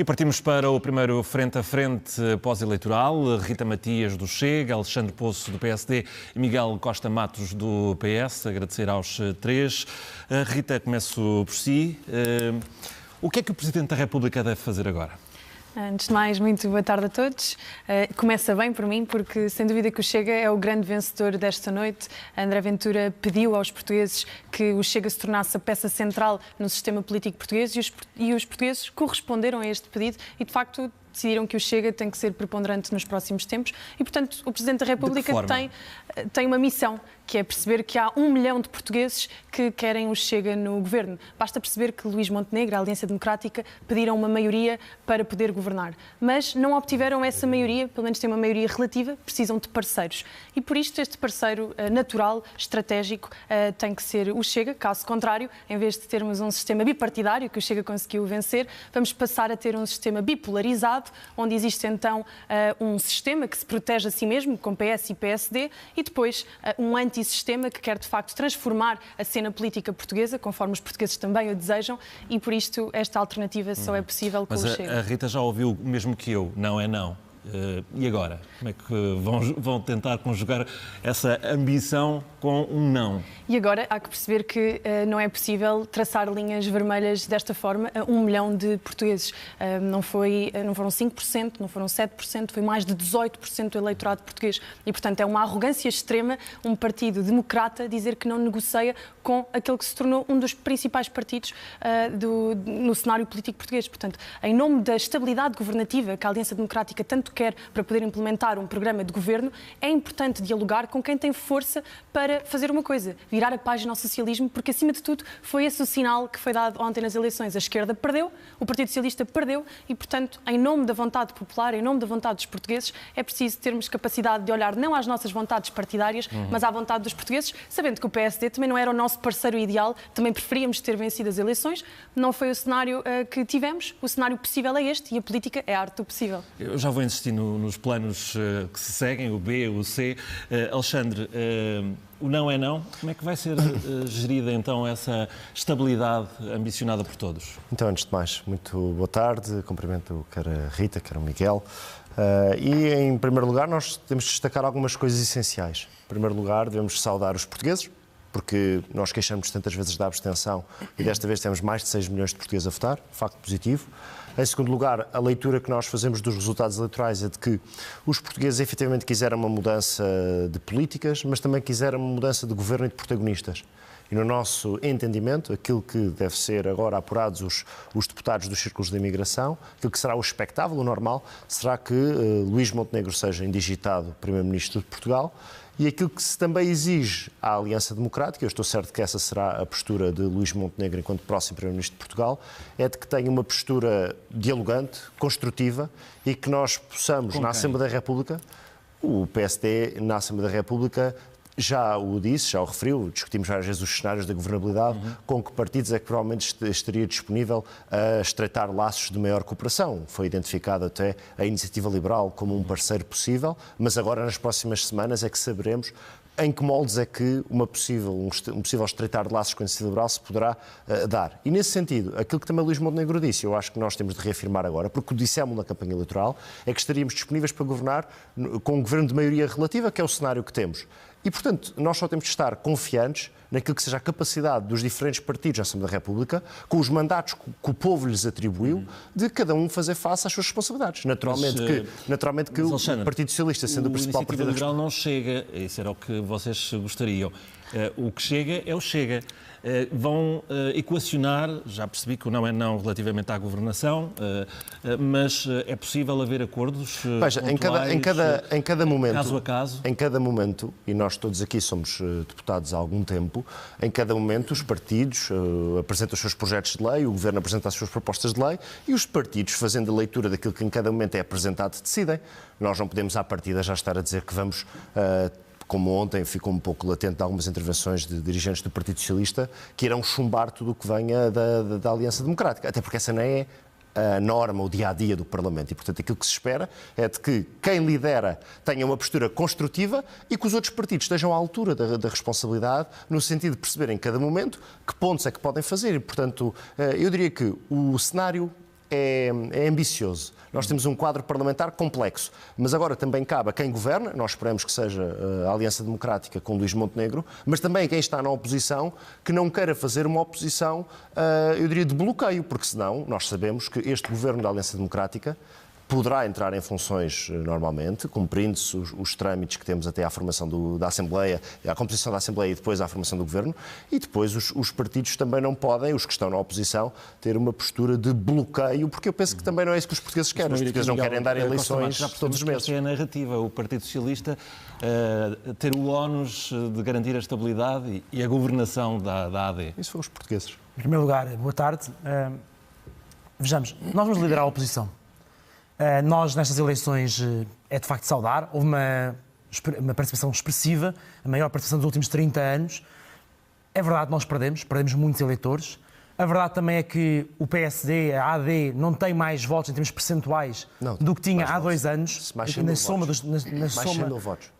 E partimos para o primeiro frente a frente pós-eleitoral. Rita Matias, do Chega, Alexandre Poço, do PSD e Miguel Costa Matos, do PS. Agradecer aos três. Rita, começo por si. O que é que o Presidente da República deve fazer agora? Antes de mais, muito boa tarde a todos. Começa bem por mim, porque sem dúvida que o Chega é o grande vencedor desta noite. André Ventura pediu aos portugueses que o Chega se tornasse a peça central no sistema político português e os portugueses corresponderam a este pedido e, de facto, decidiram que o Chega tem que ser preponderante nos próximos tempos e, portanto, o Presidente da República tem uma missão, que é perceber que há 1 milhão de portugueses que querem o Chega no governo. Basta perceber que Luís Montenegro, a Aliança Democrática, pediram uma maioria para poder governar. Mas não obtiveram essa maioria, pelo menos têm uma maioria relativa, precisam de parceiros. E por isto este parceiro natural, estratégico, tem que ser o Chega. Caso contrário, em vez de termos um sistema bipartidário, que o Chega conseguiu vencer, vamos passar a ter um sistema bipolarizado, onde existe então um sistema que se protege a si mesmo, com PS e PSD, e depois um antissistema que quer de facto transformar a cena política portuguesa, conforme os portugueses também o desejam, e por isto esta alternativa só é possível com o Chega. A Rita já ouviu o mesmo que eu, não é não. E agora? Como é que vão tentar conjugar essa ambição com um não? E agora há que perceber que não é possível traçar linhas vermelhas desta forma a 1 milhão de portugueses. Não foram 5%, não foram 7%, foi mais de 18% do eleitorado português. E, portanto, é uma arrogância extrema um partido democrata dizer que não negocia com aquele que se tornou um dos principais partidos no cenário político português. Portanto, em nome da estabilidade governativa que a Aliança Democrática tanto quer para poder implementar um programa de governo, é importante dialogar com quem tem força para fazer uma coisa, virar a página ao socialismo, porque, acima de tudo, foi esse o sinal que foi dado ontem nas eleições. A esquerda perdeu, o Partido Socialista perdeu e, portanto, em nome da vontade popular, em nome da vontade dos portugueses, é preciso termos capacidade de olhar não às nossas vontades partidárias, mas à vontade dos portugueses, sabendo que o PSD também não era o nosso parceiro ideal, também preferíamos ter vencido as eleições. Não foi o cenário que tivemos, o cenário possível é este e a política é a arte do possível. Eu já vou insistir nos planos que se seguem, o B, o C. Alexandre, o não é não. Como é que vai ser gerida então essa estabilidade ambicionada por todos? Então, antes de mais, muito boa tarde. Cumprimento quer a Rita, quer o Miguel. E, em primeiro lugar, nós temos de destacar algumas coisas essenciais. Em primeiro lugar, devemos saudar os portugueses, porque nós queixamos tantas vezes da abstenção e desta vez temos mais de 6 milhões de portugueses a votar, facto positivo. Em segundo lugar, a leitura que nós fazemos dos resultados eleitorais é de que os portugueses efetivamente quiseram uma mudança de políticas, mas também quiseram uma mudança de governo e de protagonistas. E no nosso entendimento, aquilo que deve ser agora apurados os deputados dos círculos de imigração, aquilo que será o expectável, o normal, será que Luís Montenegro seja indigitado Primeiro-Ministro de Portugal. E aquilo que se também exige à Aliança Democrática, eu estou certo que essa será a postura de Luís Montenegro enquanto próximo Primeiro-Ministro de Portugal, é de que tenha uma postura dialogante, construtiva e que nós possamos, na Assembleia da República, o PSD na Assembleia da República já o disse, já o referiu, discutimos várias vezes os cenários da governabilidade, com que partidos é que provavelmente estaria disponível a estreitar laços de maior cooperação. Foi identificada até a Iniciativa Liberal como um parceiro possível, mas agora nas próximas semanas é que saberemos em que moldes é que um possível estreitar de laços com a Iniciativa Liberal se poderá dar. E nesse sentido, aquilo que também Luís Montenegro disse, eu acho que nós temos de reafirmar agora, porque o dissemos na campanha eleitoral, é que estaríamos disponíveis para governar com um governo de maioria relativa, que é o cenário que temos. E, portanto, nós só temos de estar confiantes naquilo que seja a capacidade dos diferentes partidos na Assembleia da República, com os mandatos que o povo lhes atribuiu, de cada um fazer face às suas responsabilidades. Naturalmente que o Partido Socialista, sendo o principal partido... A Iniciativa Liberal não chega, isso era o que vocês gostariam. O que chega é o Chega. Vão equacionar, já percebi que o não é não relativamente à governação, mas é possível haver acordos em cada momento, caso a caso? Em cada momento, e nós todos aqui somos deputados há algum tempo, em cada momento os partidos apresentam os seus projetos de lei, o Governo apresenta as suas propostas de lei e os partidos, fazendo a leitura daquilo que em cada momento é apresentado, decidem. Nós não podemos à partida já estar a dizer que vamos... como ontem ficou um pouco latente de algumas intervenções de dirigentes do Partido Socialista, que irão chumbar tudo o que venha da Aliança Democrática. Até porque essa não é a norma, o dia-a-dia do Parlamento. E, portanto, aquilo que se espera é de que quem lidera tenha uma postura construtiva e que os outros partidos estejam à altura da responsabilidade, no sentido de perceber em cada momento que pontos é que podem fazer. E, portanto, eu diria que o cenário é ambicioso. Nós temos um quadro parlamentar complexo, mas agora também cabe a quem governa, nós esperamos que seja a Aliança Democrática com Luís Montenegro, mas também a quem está na oposição, que não queira fazer uma oposição, eu diria, de bloqueio, porque senão nós sabemos que este governo da Aliança Democrática poderá entrar em funções normalmente, cumprindo-se os trâmites que temos até à formação da Assembleia, à composição da Assembleia e depois à formação do Governo, e depois os partidos também não podem, os que estão na oposição, ter uma postura de bloqueio, porque eu penso que também não é isso que os portugueses querem. Os portugueses não querem dar eleições todos os meses. É a narrativa, o Partido Socialista ter o ónus de garantir a estabilidade e a governação da AD. Isso foram os portugueses. Em primeiro lugar, boa tarde. Vejamos, nós vamos liderar a oposição. Nós, nestas eleições, é de facto saudar. Houve uma participação expressiva, a maior participação dos últimos 30 anos. É verdade, nós perdemos muitos eleitores. A verdade também é que o PSD, a AD, não tem mais votos em termos percentuais do que tinha há 2 anos. Na soma dos.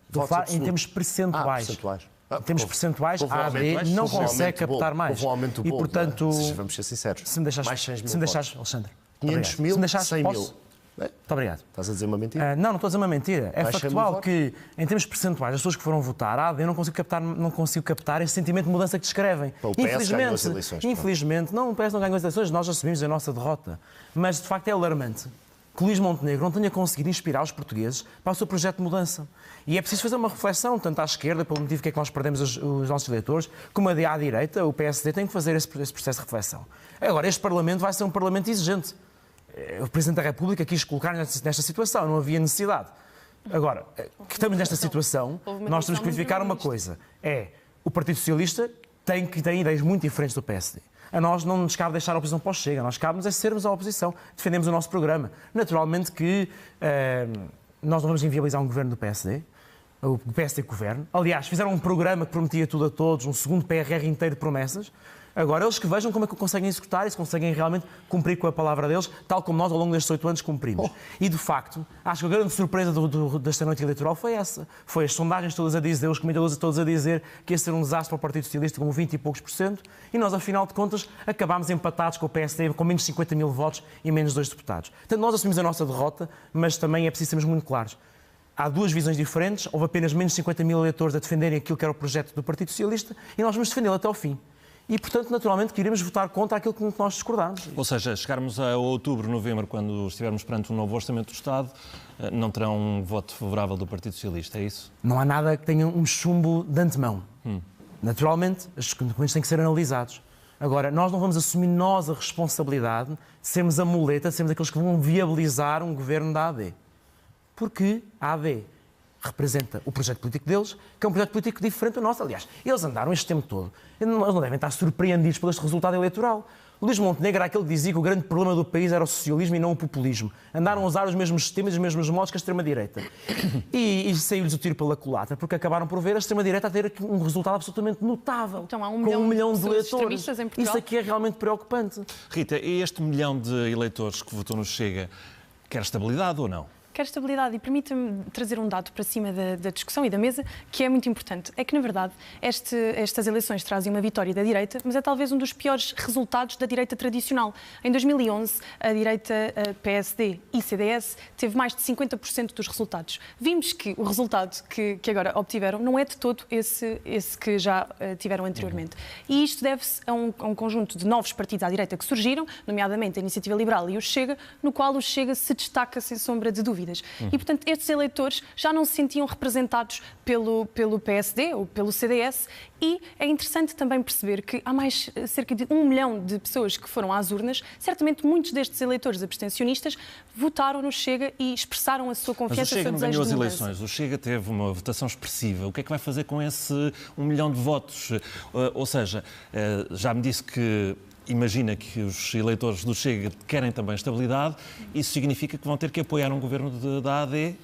Votos. Em termos percentuais. Em termos percentuais, a AD não consegue captar mais. E, portanto, vamos ser sinceros. Se me deixares, Alexandre. 500 mil, 100 mil. Muito obrigado. Estás a dizer uma mentira? Não estou a dizer uma mentira. É factual que, em termos percentuais, as pessoas que foram votar, eu não consigo captar esse sentimento de mudança que descrevem. O PS ganhou as eleições. Infelizmente, não, o PS não ganhou as eleições, nós assumimos a nossa derrota. Mas, de facto, é alarmante que Luís Montenegro não tenha conseguido inspirar os portugueses para o seu projeto de mudança. E é preciso fazer uma reflexão, tanto à esquerda, pelo motivo que é que nós perdemos os nossos eleitores, como à direita, o PSD tem que fazer esse processo de reflexão. Agora, este Parlamento vai ser um Parlamento exigente. O Presidente da República quis colocar nesta situação, não havia necessidade. Agora, que estamos nesta situação, nós temos que verificar uma coisa. O Partido Socialista tem ideias muito diferentes do PSD. A nós não nos cabe deixar a oposição para o Chega, nós cabe-nos é sermos a oposição, defendemos o nosso programa. Naturalmente que nós não vamos inviabilizar um governo do PSD, o PSD governo. Aliás, fizeram um programa que prometia tudo a todos, um segundo PRR inteiro de promessas. Agora, eles que vejam como é que conseguem executar e se conseguem realmente cumprir com a palavra deles, tal como nós, ao longo destes 8 anos, cumprimos. E, de facto, acho que a grande surpresa desta noite eleitoral foi essa. Foi as sondagens todas a dizer, os comentadores todos a dizer que ia ser um desastre para o Partido Socialista com 20 e poucos %, e nós, afinal de contas, acabámos empatados com o PSD, com menos de 50 mil votos e menos 2 deputados. Portanto, nós assumimos a nossa derrota, mas também é preciso sermos muito claros. Há 2 visões diferentes, houve apenas menos de 50 mil eleitores a defenderem aquilo que era o projeto do Partido Socialista, e nós vamos defendê-lo até ao fim. E, portanto, naturalmente, que iremos votar contra aquilo que nós discordamos. Ou seja, chegarmos a outubro, novembro, quando estivermos perante um novo Orçamento do Estado, não terão um voto favorável do Partido Socialista, é isso? Não há nada que tenha um chumbo de antemão. Naturalmente, os documentos têm que ser analisados. Agora, nós não vamos assumir a responsabilidade de sermos a muleta, de sermos aqueles que vão viabilizar um governo da AD. Porque a AD representa o projeto político deles, que é um projeto político diferente do nosso. Aliás, eles andaram este tempo todo. Eles não devem estar surpreendidos por este resultado eleitoral. Luís Montenegro era aquele que dizia que o grande problema do país era o socialismo e não o populismo. Andaram a usar os mesmos sistemas e os mesmos modos que a extrema-direita. E saiu-lhes o tiro pela culatra, porque acabaram por ver a extrema-direita a ter um resultado absolutamente notável. Então, há com 1 milhão de eleitores. Em Portugal. Isso aqui é realmente preocupante. Rita, e este 1 milhão de eleitores que votou no Chega, quer estabilidade ou não? Quer estabilidade, e permita-me trazer um dado para cima da discussão e da mesa, que é muito importante. É que, na verdade, estas eleições trazem uma vitória da direita, mas é talvez um dos piores resultados da direita tradicional. Em 2011, a direita PSD e CDS teve mais de 50% dos resultados. Vimos que o resultado que agora obtiveram não é de todo esse que já tiveram anteriormente. E isto deve-se a um conjunto de novos partidos à direita que surgiram, nomeadamente a Iniciativa Liberal e o Chega, no qual o Chega se destaca sem sombra de dúvida. E, portanto, estes eleitores já não se sentiam representados pelo PSD ou pelo CDS, e é interessante também perceber que há mais cerca de 1 milhão de pessoas que foram às urnas. Certamente muitos destes eleitores abstencionistas votaram no Chega e expressaram a sua confiança. Mas o Chega não ganhou as eleições, o Chega teve uma votação expressiva. O que é que vai fazer com esse 1 milhão de votos? Ou seja, já me disse que imagina que os eleitores do Chega querem também estabilidade, isso significa que vão ter que apoiar um governo da AD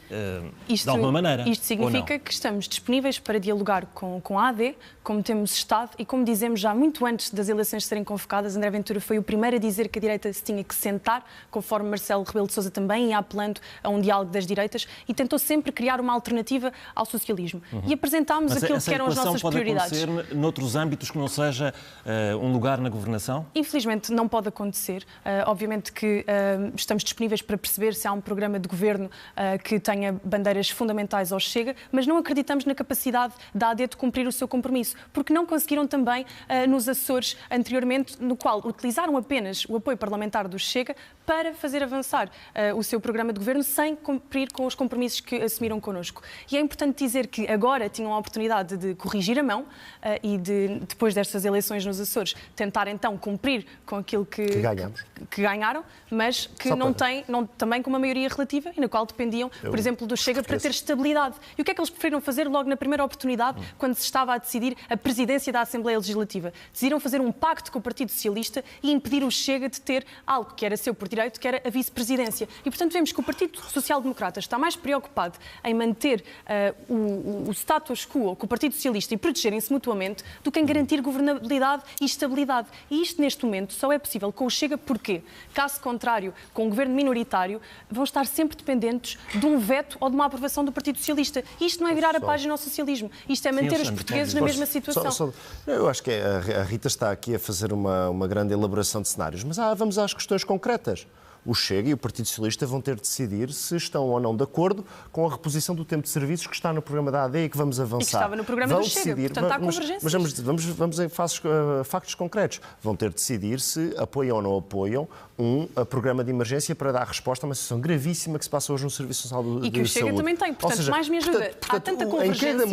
de alguma maneira. Isto significa que estamos disponíveis para dialogar com a AD, como temos estado, e como dizemos já muito antes das eleições serem convocadas, André Ventura foi o primeiro a dizer que a direita se tinha que sentar, conforme Marcelo Rebelo de Sousa também ia apelando a um diálogo das direitas, e tentou sempre criar uma alternativa ao socialismo. E apresentámos aquilo que eram as nossas prioridades. Mas essa equação pode acontecer noutros âmbitos que não seja um lugar na governação? Infelizmente não pode acontecer. Obviamente que estamos disponíveis para perceber se há um programa de governo que tenha bandeiras fundamentais ao Chega, mas não acreditamos na capacidade da AD de cumprir o seu compromisso, porque não conseguiram também nos Açores anteriormente, no qual utilizaram apenas o apoio parlamentar do Chega para fazer avançar o seu programa de governo sem cumprir com os compromissos que assumiram connosco. E é importante dizer que agora tinham a oportunidade de corrigir a mão e de, depois destas eleições nos Açores, tentar então cumprir com aquilo que ganharam, mas que também com uma maioria relativa e na qual dependiam, por exemplo, do Chega para ter estabilidade. E o que é que eles preferiram fazer logo na primeira oportunidade, quando se estava a decidir a presidência da Assembleia Legislativa? Decidiram fazer um pacto com o Partido Socialista e impedir o Chega de ter algo que era seu por direito, que era a vice-presidência. E, portanto, vemos que o Partido Social Democrata está mais preocupado em manter o status quo com o Partido Socialista e protegerem-se mutuamente do que em garantir governabilidade e estabilidade. E isto, neste momento, só é possível com o Chega. Porquê? Caso contrário, com um governo minoritário, vão estar sempre dependentes de um veto ou de uma aprovação do Partido Socialista. E isto não é virar a página ao socialismo. Isto é manter os portugueses na mesma situação. Eu acho que a Rita está aqui a fazer uma grande elaboração de cenários, mas vamos às questões concretas. O Chega e o Partido Socialista vão ter de decidir se estão ou não de acordo com a reposição do tempo de serviços que está no programa da AD e que vamos avançar. E que estava no programa do Chega, portanto há convergências. Mas vamos em factos concretos. Vão ter de decidir se apoiam ou não apoiam um programa de emergência para dar resposta a uma situação gravíssima que se passa hoje no Serviço Nacional de Saúde. E que o Chega também tem, portanto, seja, mais me ajuda. Há tanta convergência.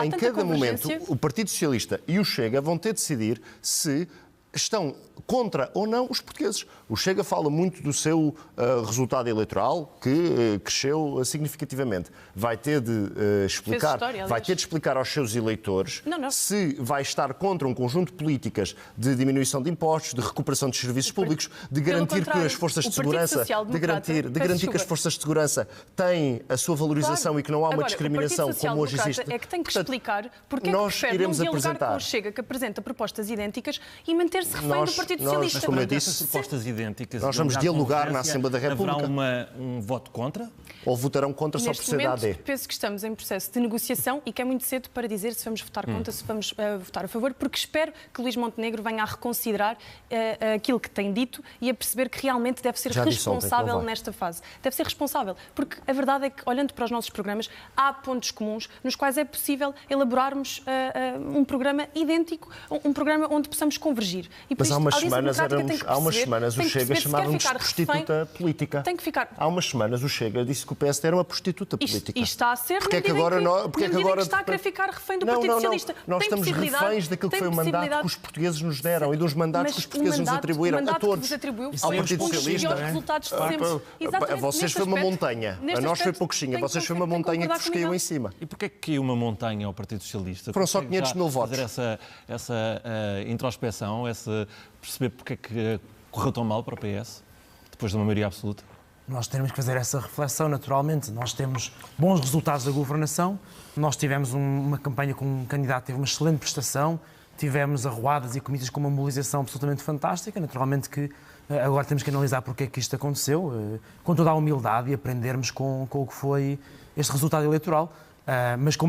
Em cada momento, o Partido Socialista e o Chega vão ter de decidir se estão contra ou não os portugueses. O Chega fala muito do seu resultado eleitoral, que cresceu significativamente. Vai ter de explicar aos seus eleitores se vai estar contra um conjunto de políticas de diminuição de impostos, de recuperação dos serviços públicos, de garantir que as forças de segurança, que as forças de segurança têm a sua valorização e que não há uma discriminação como hoje existe. É que tem que explicar porque é que prefere não dialogar com o Chega, que apresenta propostas idênticas, e manter-se refém do Partido Socialista. Mas como eu disse, propostas idênticas, nós vamos dialogar na Assembleia da República. Haverá um voto contra? Ou votarão contra só por ser da AD? Penso que estamos em processo de negociação e que é muito cedo para dizer se vamos votar contra, se vamos votar a favor, porque espero que Luís Montenegro venha a reconsiderar aquilo que tem dito e a perceber que realmente deve ser responsável nesta fase. Deve ser responsável, porque a verdade é que, olhando para os nossos programas, há pontos comuns nos quais é possível elaborarmos um programa idêntico, um programa onde possamos convergir. E mas há umas semanas o Chega chamava-nos de prostituta política. Há umas semanas o Chega disse que o PSD era uma prostituta política. E está a ser, porque é que agora está a querer ficar refém do Partido Socialista. Nós estamos reféns daquilo que foi o mandato que os portugueses nos deram e dos mandatos que os portugueses nos atribuíram a todos. Ao Partido Socialista. Vocês foi uma montanha. A nós foi pouquinho. Vocês foi uma montanha que vos caiu em cima. E porquê que caiu uma montanha ao Partido Socialista? Foram só 500 mil votos. Fazer essa introspeção, perceber porque é que correu tão mal para o PS, depois de uma maioria absoluta? Nós temos que fazer essa reflexão, naturalmente. Nós temos bons resultados da governação, nós tivemos uma campanha com um candidato que teve uma excelente prestação, tivemos arruadas e comícios com uma mobilização absolutamente fantástica. Naturalmente que agora temos que analisar porque é que isto aconteceu, com toda a humildade, e aprendermos com o que foi este resultado eleitoral, mas com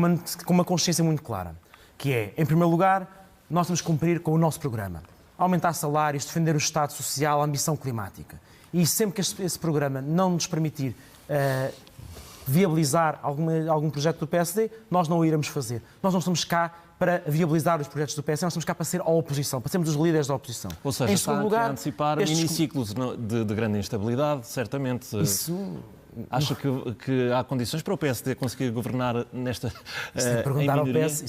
uma consciência muito clara, que é, em primeiro lugar, nós temos que cumprir com o nosso programa. Aumentar salários, defender o Estado Social, a ambição climática. E sempre que esse programa não nos permitir viabilizar algum projeto do PSD, nós não o iremos fazer. Nós não estamos cá para viabilizar os projetos do PSD, nós estamos cá para ser a oposição, para sermos os líderes da oposição. Ou seja, está a antecipar miniciclos de grande instabilidade, certamente. Isso... Acha que há condições para o PSD conseguir governar nesta Isso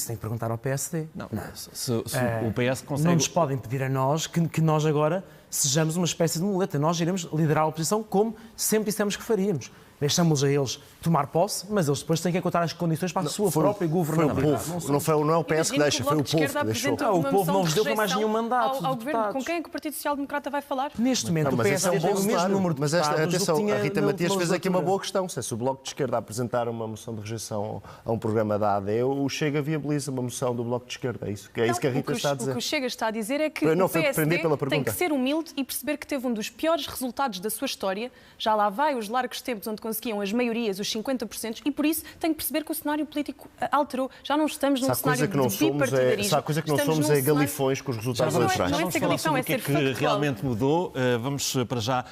tem que perguntar ao PSD. Não. Se o PS consegue... Não nos podem pedir a nós que nós agora sejamos uma espécie de muleta. Nós iremos liderar a oposição como sempre dissemos que faríamos. Deixamos a eles tomar posse, mas eles depois têm que encontrar as condições para a sua própria governabilidade. Não é o PS que deixa, foi o povo que deixou. O povo não vos deu mais nenhum mandato. Ao governo, com quem é que o Partido Social Democrata vai falar? Neste momento, o PSD tem o mesmo número de deputados. Mas atenção, a Rita Matias fez aqui uma boa questão. Se o Bloco de Esquerda apresentar uma moção de rejeição a um programa da AD, o Chega viabiliza uma moção do Bloco de Esquerda. É isso que a Rita está a dizer. O que o Chega está a dizer é que o PSD tem que ser humilde e perceber que teve um dos piores resultados da sua história. Já lá vai os largos tempos onde conseguiam as maiorias, os 50%, e por isso tem que perceber que o cenário político alterou. Já não estamos num cenário de bipartidarismo. Se há coisa que não somos é galifões com os resultados eleitorais. Não é ser galifão, é ser factual. O que é que realmente mudou? Vamos para já,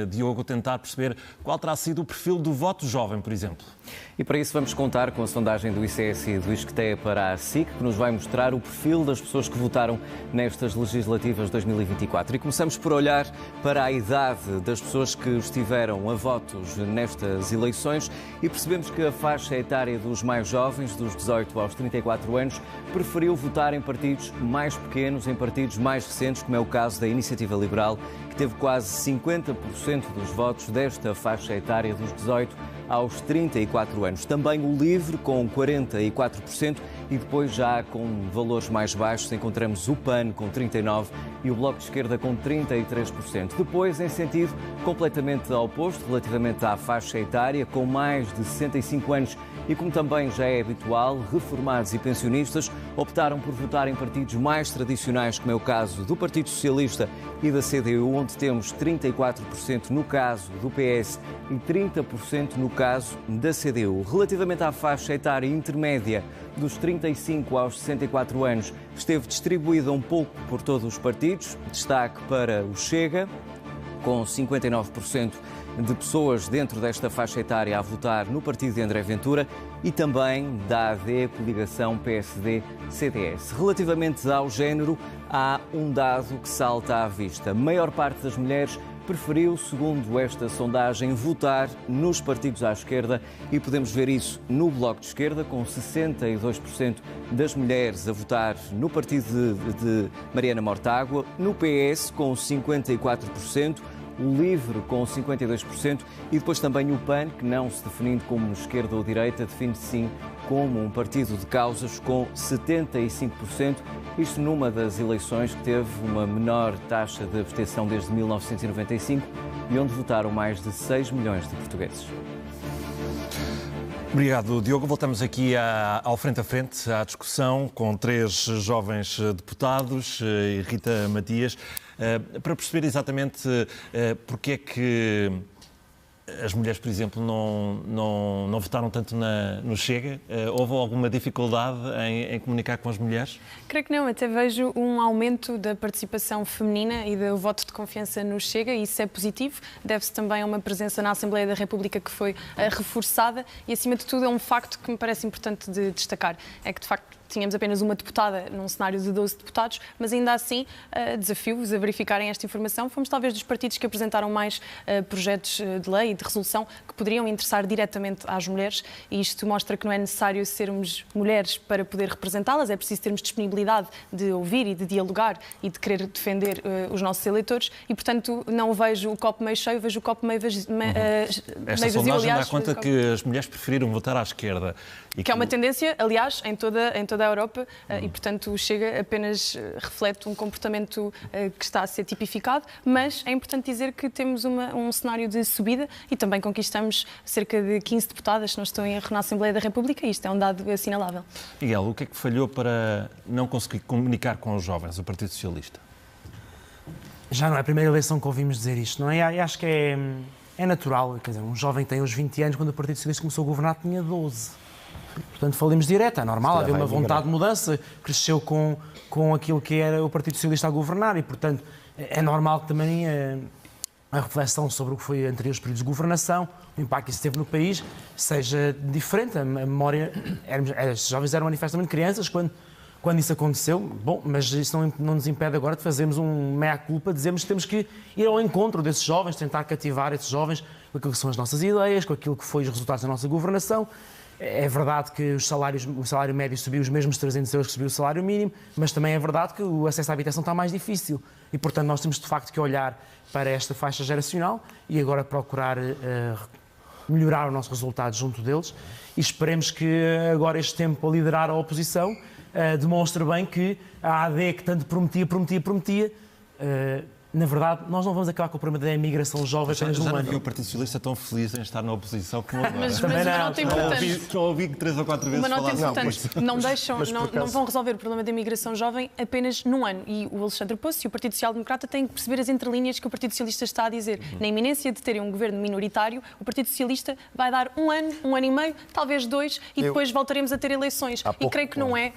Diogo, tentar perceber qual terá sido o perfil do voto jovem, por exemplo. E para isso vamos contar com a sondagem do ICS e do ISCTE para a SIC, que nos vai mostrar o perfil das pessoas que votaram nestas legislativas 2024. E começamos por olhar para a idade das pessoas que estiveram a votos nestas eleições e percebemos que a faixa etária dos mais jovens, dos 18 aos 34 anos, preferiu votar em partidos mais pequenos, em partidos mais recentes, como é o caso da Iniciativa Liberal, que teve quase 50% dos votos desta faixa etária dos 18 aos 34 anos. Também o LIVRE, com 44%, e depois já com valores mais baixos encontramos o PAN com 39% e o Bloco de Esquerda com 33%. Depois, em sentido completamente oposto, relativamente à faixa etária, com mais de 65 anos e como também já é habitual, reformados e pensionistas optaram por votar em partidos mais tradicionais, como é o caso do Partido Socialista e da CDU, onde temos 34% no caso do PS e 30% no caso da CDU. Relativamente à faixa etária intermédia dos 35 aos 64 anos, esteve distribuída um pouco por todos os partidos. Destaque para o Chega, com 59% de pessoas dentro desta faixa etária a votar no partido de André Ventura, e também da AD, coligação PSD-CDS. Relativamente ao género, há um dado que salta à vista. A maior parte das mulheres preferiu, segundo esta sondagem, votar nos partidos à esquerda, e podemos ver isso no Bloco de Esquerda, com 62% das mulheres a votar no partido de Mariana Mortágua, no PS com 54%, o LIVRE com 52% e depois também o PAN, que não se definindo como esquerda ou direita, define-se sim como um partido de causas com 75%, isto numa das eleições que teve uma menor taxa de abstenção desde 1995 e onde votaram mais de 6 milhões de portugueses. Obrigado, Diogo. Voltamos aqui ao Frente a Frente, à discussão com 3 jovens deputados e Rita Matias, para perceber exatamente porque é que as mulheres, por exemplo, não votaram tanto no Chega. Houve alguma dificuldade em comunicar com as mulheres? Creio que não, até vejo um aumento da participação feminina e do voto de confiança no Chega, e isso é positivo. Deve-se também a uma presença na Assembleia da República que foi reforçada e, acima de tudo, é um facto que me parece importante de destacar. É que, de facto, tínhamos apenas uma deputada num cenário de 12 deputados, mas ainda assim desafio-vos a verificarem esta informação. Fomos talvez dos partidos que apresentaram mais projetos de lei e de resolução que poderiam interessar diretamente às mulheres, e isto mostra que não é necessário sermos mulheres para poder representá-las, é preciso termos disponibilidade de ouvir e de dialogar e de querer defender os nossos eleitores, e portanto não vejo o copo meio cheio, vejo o copo meio vazio. Esta sondagem dá conta que as mulheres preferiram votar à esquerda. Que é uma tendência, aliás, em toda a Europa, e portanto o Chega apenas reflete um comportamento que está a ser tipificado, mas é importante dizer que temos um cenário de subida e também conquistamos cerca de 15 deputadas, se não estou em erro, na Assembleia da República, e isto é um dado assinalável. Miguel, o que é que falhou para não conseguir comunicar com os jovens, o Partido Socialista? Já não é a primeira eleição que ouvimos dizer isto, não é? E acho que é natural, quer dizer, um jovem tem os 20 anos, quando o Partido Socialista começou a governar tinha 12. Portanto, falemos direto, é normal haver uma vontade de mudança, cresceu com aquilo que era o Partido Socialista a governar e, portanto, é normal que também a reflexão sobre o que foi anteriores períodos de governação, o impacto que isso teve no país, seja diferente. A memória, estes jovens eram manifestamente crianças quando isso aconteceu, bom, mas isso não nos impede agora de fazermos um meia-culpa, dizemos que temos que ir ao encontro desses jovens, tentar cativar esses jovens com aquilo que são as nossas ideias, com aquilo que foi os resultados da nossa governação. É verdade que o salário médio subiu os mesmos 300 euros que subiu o salário mínimo, mas também é verdade que o acesso à habitação está mais difícil. E, portanto, nós temos de facto que olhar para esta faixa geracional e agora procurar melhorar o nosso resultado junto deles. E esperemos que agora este tempo a liderar a oposição demonstre bem que a AD, que tanto prometia, Na verdade, nós não vamos acabar com o problema da imigração jovem apenas Já num não vi o ano. Partido Socialista tão feliz em estar na oposição como agora. Mas Também uma não. nota importante. Já ouvi 3 ou 4 vezes Uma nota falar importante, não vão resolver o problema da imigração jovem apenas num ano. E o Alexandre Poço e o Partido Social Democrata têm que perceber as entrelinhas que o Partido Socialista está a dizer. Na iminência de terem um governo minoritário, o Partido Socialista vai dar um ano e meio, talvez 2, e depois voltaremos a ter eleições. E creio que não é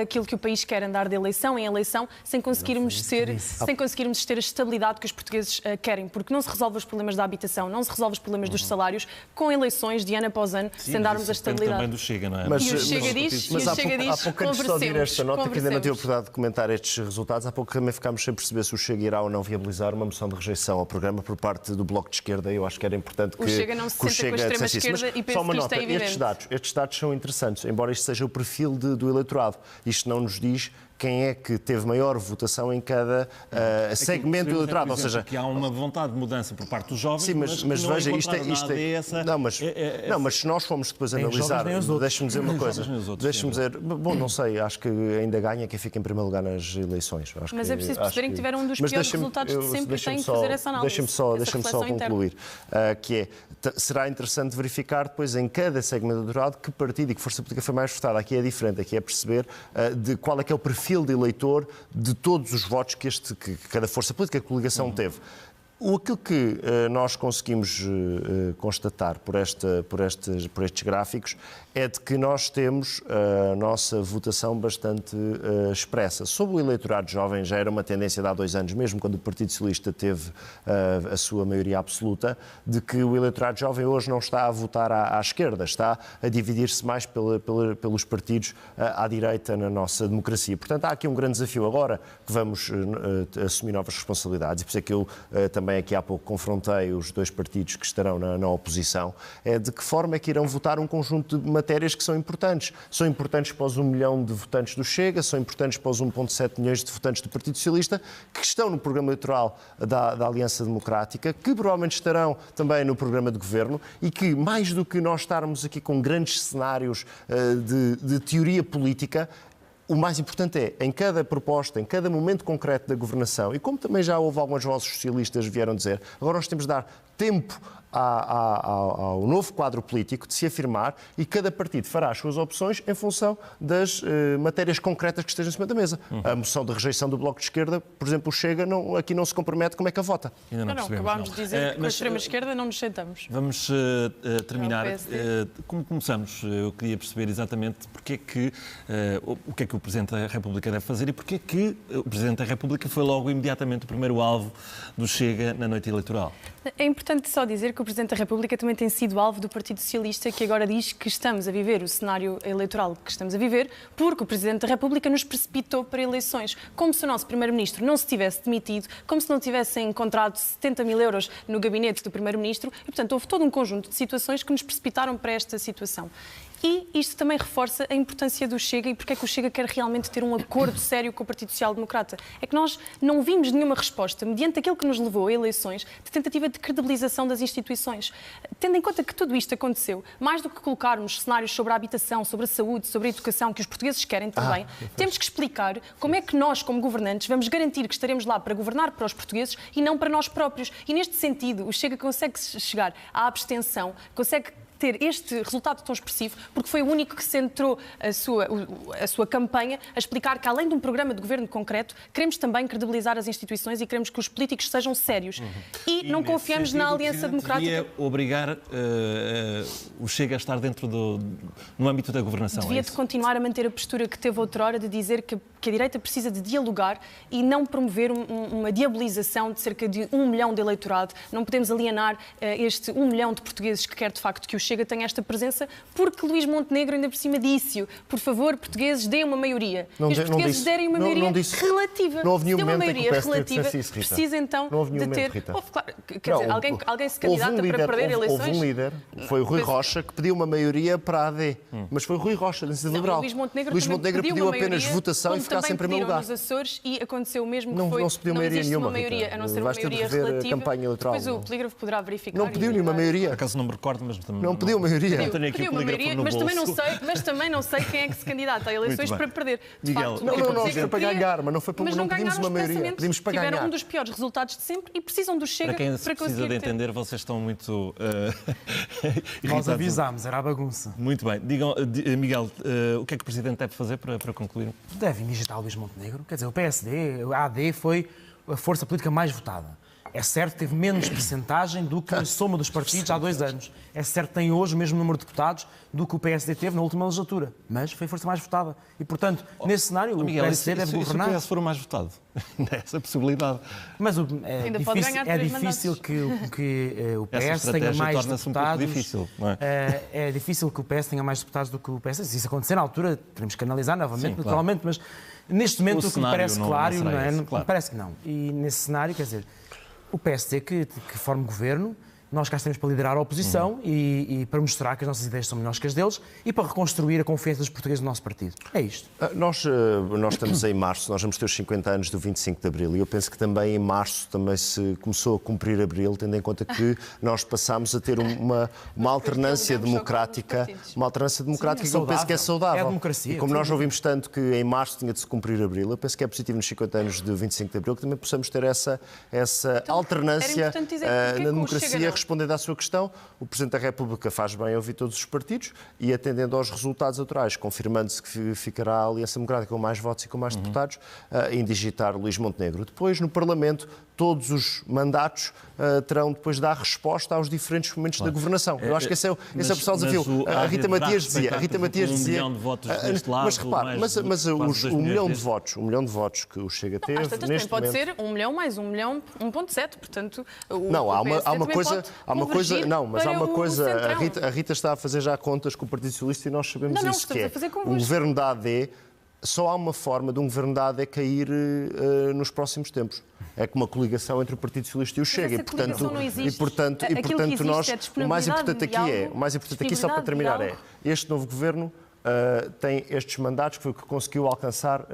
aquilo que o país quer, andar de eleição em eleição, sem conseguirmos ter a estabilidade que os portugueses querem, porque não se resolve os problemas da habitação, não se resolve os problemas dos salários com eleições de ano após ano, sem darmos a estabilidade. Também do Chega, não é? E o Chega diz, há pouco antes só de ir esta nota, que ainda não tive a conversemos. oportunidade de comentar estes resultados, há pouco também ficámos sem perceber se o Chega irá ou não viabilizar uma moção de rejeição ao programa por parte do Bloco de Esquerda. Eu acho que era importante que O Chega não se que o senta com a Chega extrema dissesse isso. esquerda Mas e penso só uma que isto nota, é evidente. estes dados são interessantes, embora isto seja o perfil do eleitorado. Isto não nos diz quem é que teve maior votação em cada segmento do eleitorado. Ou seja, que há uma vontade de mudança por parte dos jovens, sim, mas não veja, isto é essa... não, mas se nós formos depois Nem os analisar, jovens nem os outros. deixe-me dizer uma Nem os coisa. jovens nem os outros, Deixe-me dizer, bom, não sei, acho que ainda ganha quem fica em primeiro lugar nas eleições. Mas é preciso perceberem que tiveram um dos piores resultados de sempre e têm que fazer essa análise. Deixa-me só concluir, que é, será interessante verificar depois em cada segmento eleitorado que partido e que força política foi mais votada. Aqui é diferente, aqui é perceber de qual é que é o perfil de eleitor de todos os votos que cada força política, que a coligação teve. Aquilo que nós conseguimos constatar por estes gráficos é de que nós temos a nossa votação bastante expressa. Sobre o eleitorado jovem já era uma tendência de há 2 anos, mesmo quando o Partido Socialista teve a sua maioria absoluta, de que o eleitorado jovem hoje não está a votar à esquerda, está a dividir-se mais pelos partidos à direita na nossa democracia. Portanto, há aqui um grande desafio agora que vamos assumir novas responsabilidades e por isso é que eu também aqui há pouco confrontei os 2 partidos que estarão na oposição, é de que forma é que irão votar um conjunto de matérias que são importantes. São importantes para os 1 milhão de votantes do Chega, são importantes para os 1,7 milhões de votantes do Partido Socialista, que estão no programa eleitoral da Aliança Democrática, que provavelmente estarão também no programa de governo e que, mais do que nós estarmos aqui com grandes cenários de teoria política, o mais importante é, em cada proposta, em cada momento concreto da governação, e como também já houve algumas vozes socialistas vieram dizer, agora nós temos de dar tempo ao novo quadro político de se afirmar e cada partido fará as suas opções em função das matérias concretas que estejam em cima da mesa. A moção de rejeição do Bloco de Esquerda, por exemplo, o Chega, aqui não se compromete como é que a vota. Ainda não percebemos, acabámos de dizer que com a extrema-esquerda não nos sentamos. Vamos terminar. PSD. Como começamos, eu queria perceber exatamente o que é que o Presidente da República deve fazer e porque é que o Presidente da República foi logo imediatamente o primeiro alvo do Chega na noite eleitoral. É importante só dizer que o Presidente da República também tem sido alvo do Partido Socialista, que agora diz que estamos a viver o cenário eleitoral que estamos a viver porque o Presidente da República nos precipitou para eleições. Como se o nosso Primeiro-Ministro não se tivesse demitido, como se não tivessem encontrado 70 mil euros no gabinete do Primeiro-Ministro e, portanto, houve todo um conjunto de situações que nos precipitaram para esta situação. E isto também reforça a importância do Chega e porque é que o Chega quer realmente ter um acordo sério com o Partido Social Democrata. É que nós não vimos nenhuma resposta, mediante aquilo que nos levou a eleições, de tentativa de credibilização das instituições. Tendo em conta que tudo isto aconteceu, mais do que colocarmos cenários sobre a habitação, sobre a saúde, sobre a educação, que os portugueses querem também, temos que explicar como é que nós, como governantes, vamos garantir que estaremos lá para governar para os portugueses e não para nós próprios. E neste sentido, o Chega consegue chegar à abstenção, consegue ter este resultado tão expressivo, porque foi o único que centrou a sua campanha a explicar que, além de um programa de governo concreto, queremos também credibilizar as instituições e queremos que os políticos sejam sérios. E não confiamos na Aliança Democrática. Devia obrigar o Chega a estar no âmbito da governação. Devia de continuar a manter a postura que teve outrora de dizer que a direita precisa de dialogar e não promover uma diabolização de cerca de 1 milhão de eleitorado. Não podemos alienar este 1 milhão de portugueses que quer de facto que o Chega tenha esta presença, porque Luís Montenegro ainda por cima disse-o. Por favor, portugueses, deem uma maioria. E os portugueses derem uma maioria relativa. Não houve nenhum se der uma momento em que o maioria PSD relativa, dissesse isso, Rita. precisa então Não houve nenhum de ter... momento, Rita. Claro, quer dizer, alguém se candidata para perder eleições? Houve um líder, foi o Rui Rocha, que pediu uma maioria para a AD. Mas foi o Rui Rocha, da Iniciativa Liberal. Luís Montenegro pediu apenas votação e ficasse em primeiro lugar. Nos Açores e aconteceu o mesmo que não, foi... Não se pediu maioria nenhuma, Rita. A não ser uma maioria relativa. A campanha eleitoral. Depois o polígrafo poderá verificar. Não pediu nenhuma maioria. Por acaso não me recordo, mas não pediu a maioria. Não tenho aqui Pediu o uma polígrafo maioria, no mas também não sei quem é que se candidata a eleições Muito bem. para perder. De Miguel, facto, Não, eu vou nós dizer foi para que queria, ganhar, mas não foi para mas não pedimos ganharam uma maioria. expressamente. Pedimos para Tiveram ganhar. um dos piores resultados de sempre e precisam do Chega Para quem se para precisa conseguir de ter. entender, vocês estão muito Nós irritados. avisámos, era a bagunça. Muito bem. Digam, Miguel, o que é que o Presidente deve fazer para concluir? Deve indigitá-lo Luís Montenegro. Quer dizer, o PSD, a AD foi a força política mais votada. É certo que teve menos percentagem do que a soma dos partidos há 2 anos. É certo que tem hoje o mesmo número de deputados do que o PSD teve na última legislatura. Mas foi a força mais votada. E, portanto, nesse cenário, Miguel, o PSD deve governar. se o PS for o mais votado, essa possibilidade. Mas Ainda pode ganhar 3 difícil que o Essa PS tenha estratégia mais torna-se um pouco deputados. difícil, não é? É difícil que o PS tenha mais deputados do que o PSD. Se isso acontecer na altura, teremos que analisar novamente, Sim, claro. naturalmente, mas neste momento o que me cenário parece não claro, será não é? esse, claro. Parece que não. E nesse cenário, quer dizer, o PSD que forme governo, nós cá estamos para liderar a oposição e para mostrar que as nossas ideias são melhores que as deles e para reconstruir a confiança dos portugueses no nosso partido. É isto. Nós estamos em março, nós vamos ter os 50 anos do 25 de Abril e eu penso que também em março também se começou a cumprir Abril, tendo em conta que nós passámos a ter uma alternância democrática, uma alternância democrática que eu penso que é saudável. É a democracia. E como nós ouvimos tanto que em março tinha de se cumprir Abril, eu penso que é positivo nos 50 anos do 25 de Abril que também possamos ter essa alternância era importante dizer porque é que na o democracia. Chega não? Respondendo à sua questão, o Presidente da República faz bem a ouvir todos os partidos e, atendendo aos resultados eleitorais, confirmando-se que ficará a Aliança Democrática com mais votos e com mais deputados, indigitar Luís Montenegro. Depois, no Parlamento, todos os mandatos terão depois de dar resposta aos diferentes momentos da governação. Eu acho que esse é o principal desafio. A Rita Matias dizia... milhão de votos deste lado, mas repare, mas o milhão de votos que o Chega teve, Às tantas também pode ser 1 milhão mais 1 milhão, 1,7. Portanto, não, há uma coisa, Centrão. a Rita está a fazer já contas com o Partido Socialista e nós sabemos Não, isso, que é estamos a fazer convosco. o governo da AD, só há uma forma de um governo da AD cair nos próximos tempos. É que uma coligação entre o Partido Socialista e o Chega. essa coligação não existe. E portanto Aquilo que existe nós, é o mais importante disponibilidade aqui, só para terminar, diálogo. este novo governo tem estes mandatos que foi o que conseguiu alcançar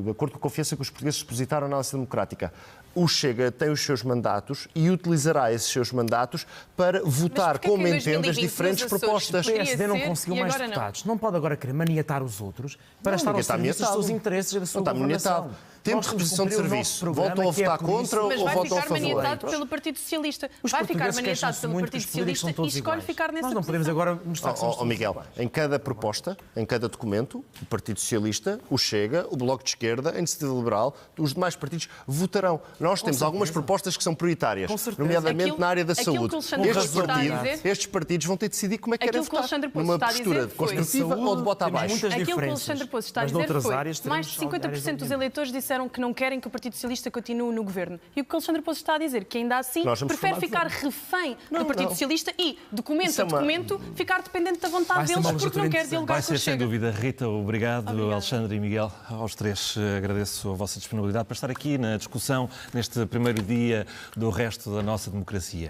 de acordo com a confiança que os portugueses depositaram na Aliança Democrática. O Chega tem os seus mandatos e utilizará esses seus mandatos para votar como entende as diferentes propostas. O PSD não ser, conseguiu e mais agora deputados. Não pode agora querer maniatar os outros para estar ao ninguém está serviço dos maniatado. seus interesses e da sua Não está governação. maniatado. Temos Nós reposição de cumprir o nosso serviço. programa, Voltam a que é votar por isso- contra Mas ou vai votam a ficar favor? maniatado pelo Partido Socialista. Os Vai ficar portugueses maniatado queixam-se pelo muito que Partido os políticos Socialista são todos e escolhe iguais. ficar nessa Nós não podemos posição. agora mostrar que somos todos Miguel, iguais. em cada proposta, em cada documento, o Partido Socialista, o Chega, o Bloco de Esquerda, a Iniciativa Liberal, os demais partidos votarão. Nós temos algumas propostas que são prioritárias, Com certeza. nomeadamente na área da Aquilo saúde. que o Alexandre Estes Poço está a partidos, dizer- estes partidos vão ter de decidir como é que querem Aquilo que o votar. Alexandre Poço Numa está a dizer postura foi- construtiva ou de bota Temos abaixo. muitas Aquilo que o diferenças, Alexandre Poço está a mas dizer noutras foi áreas mais de teremos 50% dos áreas eleitores disseram que não querem que o Partido Socialista continue no governo. E o que o Alexandre Poço está a dizer que ainda assim Nós vamos prefere formar ficar refém Não, do Partido não. Socialista e, documento Isso é a uma- documento, ficar dependente da vontade Vai ser deles uma porque não legislatura quer interessante. dialogar Vai com ser o sem Chega. dúvida. Rita, obrigado. Obrigada. Alexandre e Miguel, aos três agradeço a vossa disponibilidade para estar aqui na discussão neste primeiro dia do resto da nossa democracia.